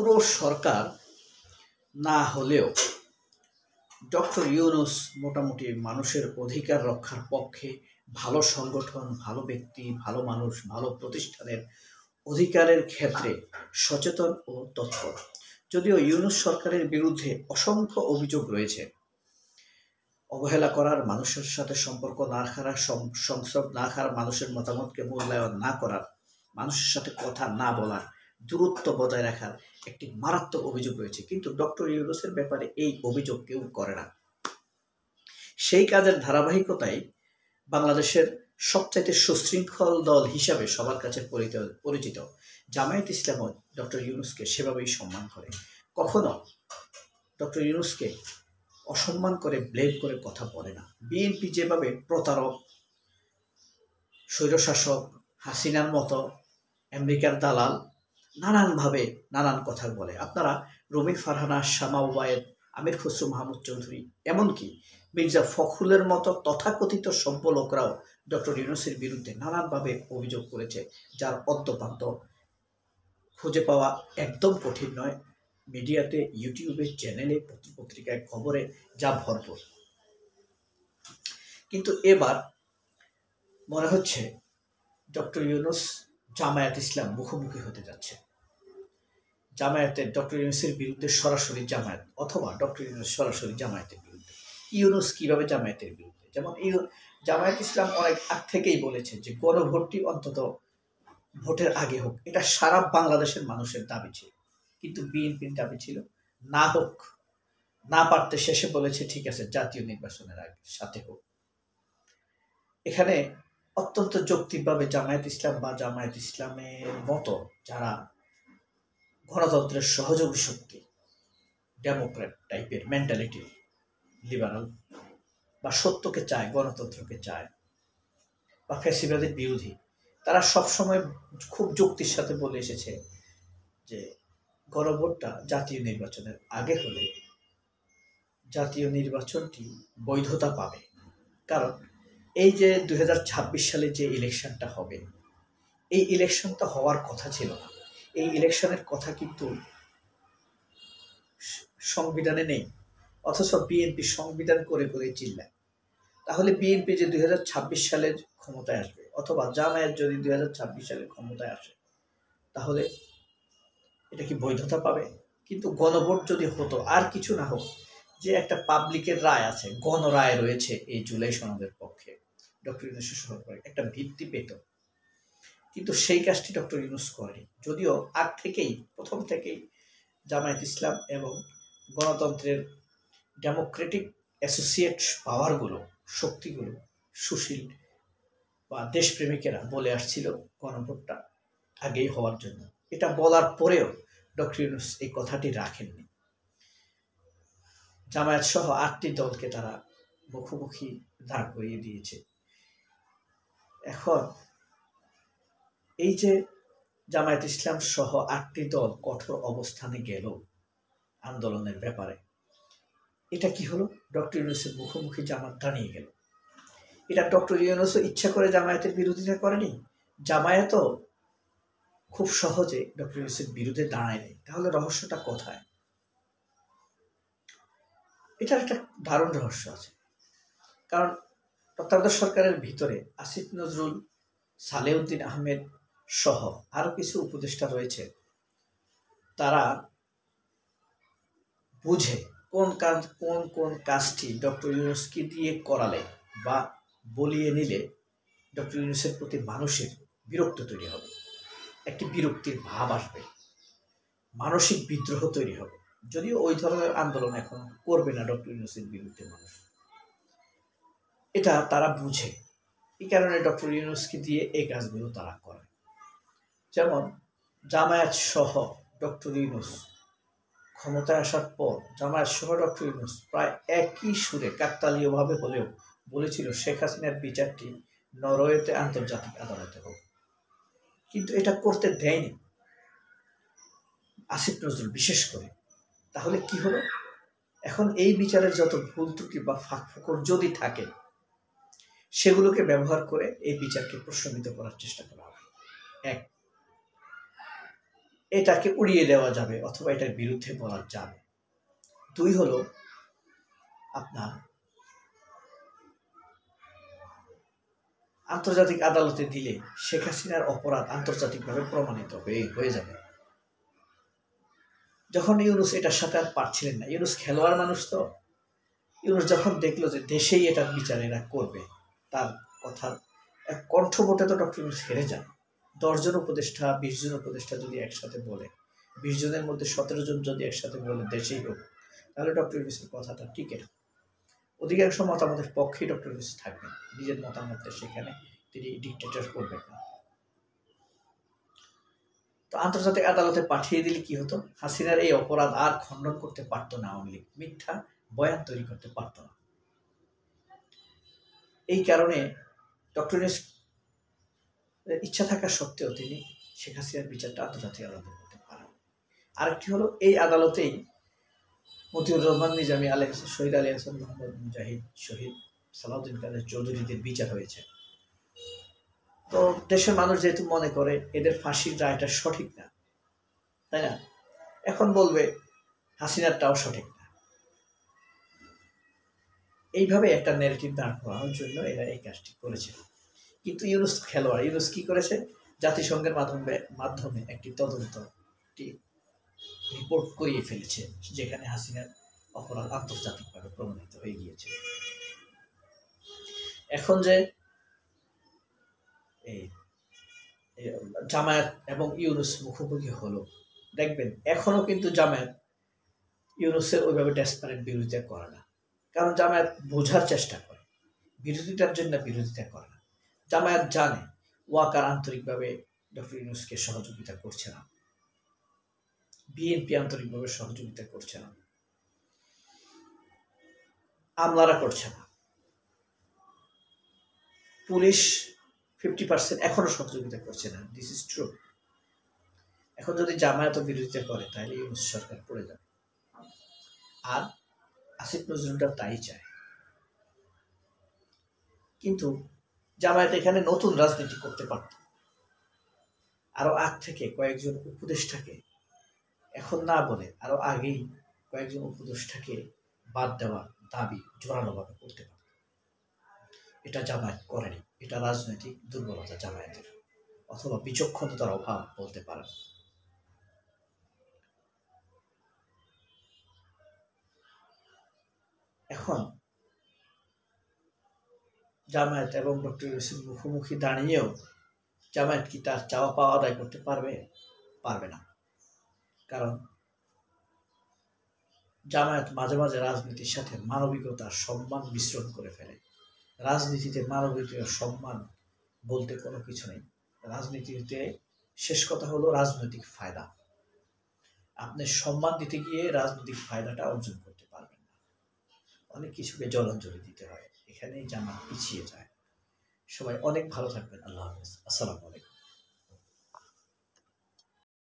পুরো সরকার না হলেও ডক্টর ইউনূস মোটামুটি মানুষের অধিকার রক্ষার পক্ষে, ভালো সংগঠন, ভালো ব্যক্তি, ভালো মানুষ, ভালো প্রতিষ্ঠানের অধিকারের ক্ষেত্রে সচেতন ও তৎপর। যদিও ইউনূস সরকারের বিরুদ্ধে অসংখ্য অভিযোগ রয়েছে, অবহেলা করার, মানুষের সাথে সম্পর্ক না রাখার, সংসদ না রাখার, মানুষের মতামতকে মূল্যায়ন না করার, মানুষের সাথে কথা না বলার, দূরত্ব বজায় রাখার একটি মারাত্মক অভিযোগ রয়েছে। কিন্তু ডক্টর ইউনূসের ব্যাপারে এই অভিযোগ কেউ করে না। সেই কাজের ধারাবাহিকতায় বাংলাদেশের সবচাইতে সুশৃঙ্খল দল হিসাবে সবার কাছে পরিচিত জামায়াত ইসলামও ডক্টর ইউনূসকে সেভাবেই সম্মান করে। কখনো ডক্টর ইউনূসকে অসম্মান করে, ব্লেম করে কথা বলে না। বিএনপি যেভাবে প্রতারক, স্বৈরশাসক, হাসিনার মতো আমেরিকার দালাল, নানানভাবে নানান কথা বলে। আপনারা রুমি ফারহানা, শামা ওবায়েদ, আমির খসরু মাহমুদ চৌধুরী, এমনকি মির্জা ফখরুলের মতো তথাকথিত সভ্য লোকরাও ডক্টর ইউনূসের বিরুদ্ধে নানানভাবে অভিযোগ করেছে, যার অদ্যপান্ত খুঁজে পাওয়া একদম কঠিন নয়। মিডিয়াতে, ইউটিউবে, চ্যানেলে, পত্রিকায়, খবরে যা ভরপুর। কিন্তু এবার মনে হচ্ছে ডক্টর ইউনূস জামায়াত ইসলাম মুখোমুখি হতে যাচ্ছে। জামায়াতের ডক্টর ইউনূসের বিরুদ্ধে সরাসরি জামায়াত, অথবা ডক্টর ইউনূস সরাসরি জামায়াতের বিরুদ্ধে। ইউনূস কিভাবে জামায়াতের বিরুদ্ধে? যেমন জামায়াত ইসলাম অনেক আগ থেকেই বলেছে যে গণভোটটি অন্তত ভোটের আগে হোক, এটা সারা বাংলাদেশের মানুষের দাবি ছিল। কিন্তু বিএনপির দাবি ছিল না হোক, না পারতে শেষে বলেছে ঠিক আছে জাতীয় নির্বাচনের আগে সাথে হোক। এখানে অত্যন্ত যৌক্তিকভাবে জামায়াত ইসলাম বা জামায়াত ইসলামের মতো যারা গণতন্ত্রের সহযোগী শক্তি, ডেমোক্র্যাট টাইপের মেন্টালিটি, লিবারাল বা সত্যকে চায়, গণতন্ত্রকে চায়, বা ফ্যাসিবাদের বিরোধী, তারা সবসময় খুব যুক্তির সাথে বলে এসেছে যে গণভোটটা জাতীয় নির্বাচনের আগে হলে জাতীয় নির্বাচনটি বৈধতা পাবে। কারণ এই যে 2026 সালে যে ইলেকশনটা হবে, এই ইলেকশনটা হওয়ার কথা ছিল না। এই ইলেকশনের কথা কিন্তু সংবিধানে নেই, অথচ বিএনপি সংবিধান করে করে চিল্লায়। তাহলে বিএনপি যে 2026 সালের ক্ষমতায় আসবে, অথবা জামায়াত যদি 2026 সালের ক্ষমতায় আসে, তাহলে এটা কি বৈধতা পাবে? কিন্তু গণভোট যদি হতো, আর কিছু না হোক, যে একটা পাবলিকের রায় আছে, গণরায় রয়েছে এই জুলাই সনদের পক্ষে, ডক্টর ইউনূসের সরকার একটা ভিত্তি পেত। কিন্তু সেই কাজটি ডক্টর ইউনূস করেনি। যদিও আগ থেকেই, প্রথম থেকেই জামায়াত ইসলাম এবং গণতন্ত্রের ডেমোক্রেটিক অ্যাসোসিয়েট পাওয়ারগুলো, শক্তিগুলো, সুশীল বা দেশপ্রেমিকেরা বলে আসছিল গণভোটটা আগেই হওয়ার জন্য। এটা বলার পরেও ডক্টর ইউনূস এই কথাটি রাখেননি। জামায়াত সহ 8টি দলকে তারা মুখোমুখি দাঁড় করিয়ে দিয়েছে। এখন এই যে জামায়াত ইসলাম সহ 8টি দল কঠোর অবস্থানে গেল আন্দোলনের ব্যাপারে, এটা কি হলো? ডক্টর ইউনূসের মুখোমুখি জামাত দাঁড়িয়ে গেল। এটা ডক্টর ইউনূসও ইচ্ছা করে জামায়াতের বিরোধিতা করেনি, জামায়াতও খুব সহজে ডক্টর ইউনূসের বিরুদ্ধে দাঁড়ায়নি। তাহলে রহস্যটা কোথায়? এটার একটা দারুণ রহস্য আছে। কারণ তত্ত্বাবধায়ক সরকারের ভিতরে আসিফ নজরুল, সালেউদ্দিন আহমেদ সহ আরো কিছু উপদেষ্টা রয়েছে, তারা বুঝে কোন কাজটি ডক্টর ইউনূসকে দিয়ে করালে বা বলিয়ে নিলে ডক্টর ইউনূসের প্রতি মানুষের বিরক্ত তৈরি হবে, একটি বিরক্তির ভাব আসবে, মানসিক বিদ্রোহ তৈরি হবে। যদিও ওই ধরনের আন্দোলন এখন করবে না ডক্টর ইউনূসের বিরুদ্ধে মানুষ, এটা তারা বুঝে। এই কারণে ডক্টর ইউনূসকে দিয়ে এই কাজগুলো তারা করে। যেমন জামায়াত সহ ডক্টর ইউনূস ক্ষমতায় আসার পর, জামায়াত সহ ডক্টর ইউনূস প্রায় একই সুরে কাকতালীয়ভাবে হলেও বলেছিল শেখ হাসিনার বিচারটি নরওয়েতে আন্তর্জাতিক আদালতে হোক। কিন্তু এটা করতে দেয়নি আসিফ নজরুল বিশেষ করে। তাহলে কি হলো? এখন এই বিচারের যত ভুল ত্রুটি বা ফাঁকফোকর যদি থাকে, সেগুলোকে ব্যবহার করে এই বিচারকে প্রশ্নবিদ্ধ করার চেষ্টা করা হবে। এক, এটাকে উড়িয়ে দেওয়া যাবে অথবা এটার বিরুদ্ধে বলা যাবে। 2 হলো আপনার আন্তর্জাতিক আদালতে দিলে শেখ হাসিনার অপরাধ আন্তর্জাতিকভাবে প্রমাণিত হয়ে যাবে। যখন ইউনূস এটার সাথে আর পারছিলেন না, ইউনূস খেলোয়াড় মানুষ তো, ইউনূস যখন দেখলো যে দেশেই এটার বিচার এরা করবে, তার কথার এক কণ্ঠভোটে তো ডক্টর ইউনূস হেরে যান। 10 জন উপদেষ্টা 20 জন উপদেষ্টা যদি একসাথে বলে, 20 জনের মধ্যে 17 জন যদি একসাথে বলে দেশেই হোক, তাহলে ডক্টর ইউনূসের কথাটা টিকে না। অধিকাংশ মতামতের পক্ষেই ডক্টর ইউনূস থাকবেন, নিজের মতামতে সেখানে তিনি ডিক্টেটর করবেন না। তো আন্তর্জাতিক আদালতে পাঠিয়ে দিলে কি হতো, হাসিনার এই অপরাধ আর খণ্ডন করতে পারতো না আওয়ামী লীগ, মিথ্যা বয়ান তৈরি করতে পারতো না। এই কারণে ডক্টর ইউনূস ইচ্ছা থাকা সত্ত্বেও তিনি শেখ হাসিনার বিচারটা আন্তর্জাতিক আদালতে করতে পারেন। আরেকটি হলো, এই আদালতেই মতিউর রহমান নিজামী, শহীদ আলী হাসান মোহাম্মদ মুজাহিদ, শহীদ সালাউদ্দিন কাদের চৌধুরীদের বিচার হয়েছে। তো দেশের মানুষ যেহেতু মনে করে এদের ফাঁসির রায়টা সঠিক না, তাই না, এখন বলবে হাসিনারটাও সঠিক না। এইভাবে একটা ন্যারেটিভ দাঁড় করানোর জন্য এরা এই কাজটি করেছে। কিন্তু ইউনূস খেলোয়াড়, ইউনূস কি করেছে, জাতিসংঘের মাধ্যমে একটি তদন্ত রিপোর্ট করিয়ে ফেলেছে, যেখানে হাসিনার অপরাধ আন্তর্জাতিকভাবে প্রমাণিত হয়ে গিয়েছে। এখন যে এই জামায়াত এবং ইউনূস মুখোমুখি হলো, দেখবেন এখনো কিন্তু জামায়াত ইউনূসের ওইভাবে ডেসপারেট বিরোধিতা করে না। কারণ জামায়াত বোঝার চেষ্টা করে, বিরোধিতার জন্য বিরোধিতা করে না। জামায়াত জানে ওয়াকার আন্তরিকভাবে ডক্টর ইউনূসকে সহযোগিতা করছে না, বিএনপি আন্তরিকভাবে সহযোগিতা করছে না, আমলারা করছে না, পুলিশ 50% এখনো সহযোগিতা করছে না। This is true. এখন যদি জামায়াত বিরোধিতা করে তাহলে ইউনূস সরকার পড়ে যাবে। আর আসিফ নজরুলটা তাই চায়। কিন্তু জামায়াত এখানে নতুন রাজনীতি করতে পারত, আরো আগ থেকে কয়েকজন উপদেষ্টাকে, এখন না বলে আরো আগেই কয়েকজন উপদেষ্টাকে বাদ দেওয়ার দাবি জোরালোভাবে করতে পারত। এটা জামায়াত করেনি। এটা রাজনৈতিক দুর্বলতা জামায়াতের, অথবা বিচক্ষণতার অভাব বলতে পারেন। এখন জামায়াত এবং ডক্টর ইউনূসের মুখোমুখি দাঁড়িয়েও জামায়াত কি তার চাওয়া পাওয়া আদায় করতে পারবে? পারবে না। কারণ জামায়াত মাঝে মাঝে রাজনীতির সাথে মানবিকতার সম্মান মিশ্রণ করে ফেলে। রাজনীতিতে মানবিকতার সম্মান বলতে কোনো কিছু নেই। রাজনীতিতে শেষ কথা হলো রাজনৈতিক ফায়দা। আপনি সম্মান দিতে গিয়ে রাজনৈতিক ফায়দাটা অর্জন করতে পারবেন না, অনেক কিছুকে জলাঞ্জলি দিতে হয়। এখানেই জামায়াত পিছিয়ে যায়। সবাই অনেক ভালো থাকবেন। আল্লাহ হাফেজ। আসসালামু আলাইকুম।